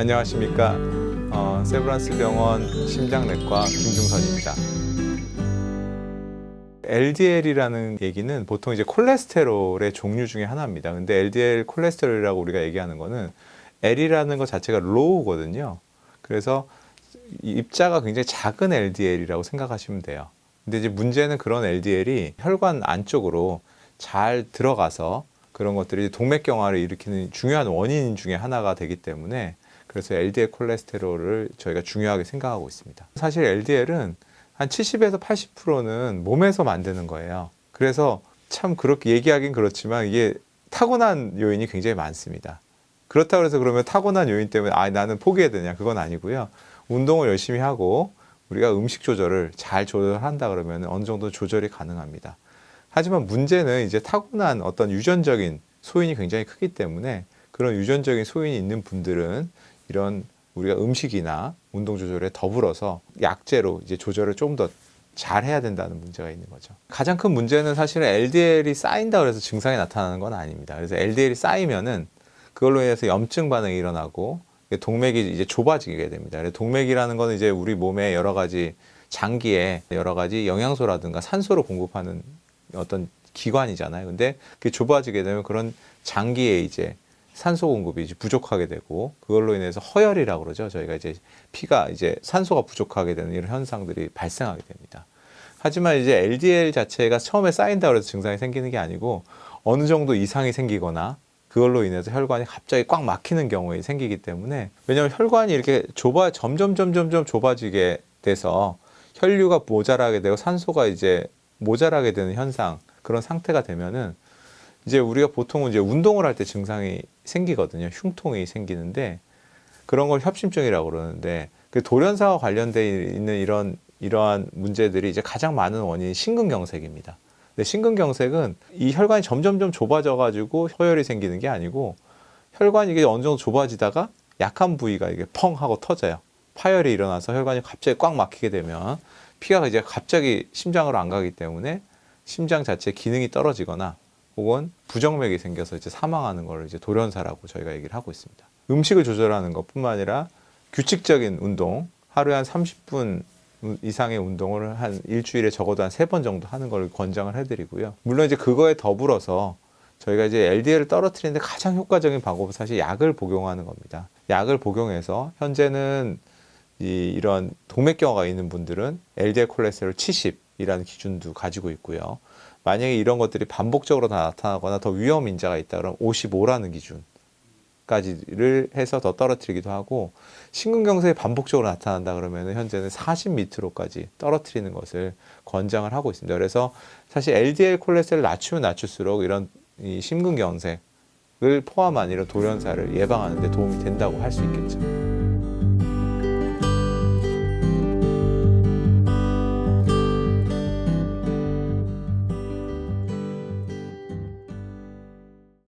안녕하십니까. 세브란스 병원 심장내과 김중선입니다. LDL이라는 얘기는 보통 이제 콜레스테롤의 종류 중에 하나입니다. 근데 LDL 콜레스테롤이라고 우리가 얘기하는 거는 L이라는 것 자체가 로우거든요. 그래서 입자가 굉장히 작은 LDL이라고 생각하시면 돼요. 근데 이제 문제는 그런 LDL이 혈관 안쪽으로 잘 들어가서 그런 것들이 동맥경화를 일으키는 중요한 원인 중에 하나가 되기 때문에 그래서 LDL 콜레스테롤을 저희가 중요하게 생각하고 있습니다. 사실 LDL은 한 70에서 80%는 몸에서 만드는 거예요. 그래서 참 그렇게 얘기하긴 그렇지만 이게 타고난 요인이 굉장히 많습니다. 그렇다고 해서 그러면 타고난 요인 때문에 나는 포기해야 되냐, 그건 아니고요. 운동을 열심히 하고 우리가 음식 조절을 잘 조절한다 그러면 어느 정도 조절이 가능합니다. 하지만 문제는 이제 타고난 어떤 유전적인 소인이 굉장히 크기 때문에 그런 유전적인 소인이 있는 분들은 이런 우리가 음식이나 운동 조절에 더불어서 약제로 이제 조절을 좀 더 잘 해야 된다는 문제가 있는 거죠. 가장 큰 문제는 사실은 LDL이 쌓인다 그래서 증상이 나타나는 건 아닙니다. 그래서 LDL이 쌓이면은 그걸로 인해서 염증 반응이 일어나고 동맥이 이제 좁아지게 됩니다. 동맥이라는 거는 이제 우리 몸에 여러 가지 장기에 여러 가지 영양소라든가 산소를 공급하는 어떤 기관이잖아요. 근데 그게 좁아지게 되면 그런 장기에 이제 산소 공급이 이제 부족하게 되고 그걸로 인해서 허열이라고 그러죠. 저희가 이제 피가 이제 산소가 부족하게 되는 이런 현상들이 발생하게 됩니다. 하지만 이제 LDL 자체가 처음에 쌓인다고 해서 증상이 생기는 게 아니고 어느 정도 이상이 생기거나 그걸로 인해서 혈관이 갑자기 꽉 막히는 경우에 생기기 때문에 왜냐하면 혈관이 이렇게 점점 좁아지게 돼서 혈류가 모자라게 되고 산소가 이제 모자라게 되는 현상 그런 상태가 되면은 이제 우리가 보통은 이제 운동을 할 때 증상이 생기거든요. 흉통이 생기는데 그런 걸 협심증이라고 그러는데 그 돌연사와 관련돼 있는 이러한 문제들이 이제 가장 많은 원인이 심근경색입니다. 근데 심근경색은 이 혈관이 점점 좁아져 가지고 허열이 생기는 게 아니고 혈관이 이게 어느 정도 좁아지다가 약한 부위가 이게 펑 하고 터져요. 파열이 일어나서 혈관이 갑자기 꽉 막히게 되면 피가 이제 갑자기 심장으로 안 가기 때문에 심장 자체 기능이 떨어지거나 혹은 부정맥이 생겨서 이제 사망하는 걸 이제 돌연사라고 저희가 얘기를 하고 있습니다. 음식을 조절하는 것뿐만 아니라 규칙적인 운동, 하루에 한 30분 이상의 운동을 한 일주일에 적어도 한 3번 정도 하는 걸 권장을 해드리고요. 물론 이제 그거에 더불어서 저희가 이제 LDL을 떨어뜨리는데 가장 효과적인 방법은 사실 약을 복용하는 겁니다. 약을 복용해서 현재는 이런 동맥경화가 있는 분들은 LDL 콜레스테롤 70이라는 기준도 가지고 있고요. 만약에 이런 것들이 반복적으로 나타나거나 더 위험 인자가 있다 그러면 55라는 기준까지를 해서 더 떨어뜨리기도 하고 심근경색이 반복적으로 나타난다 그러면 현재는 40 밑으로까지 떨어뜨리는 것을 권장을 하고 있습니다. 그래서 사실 LDL 콜레스테롤을 낮추면 낮출수록 이런 이 심근경색을 포함한 이런 돌연사를 예방하는 데 도움이 된다고 할 수 있겠죠.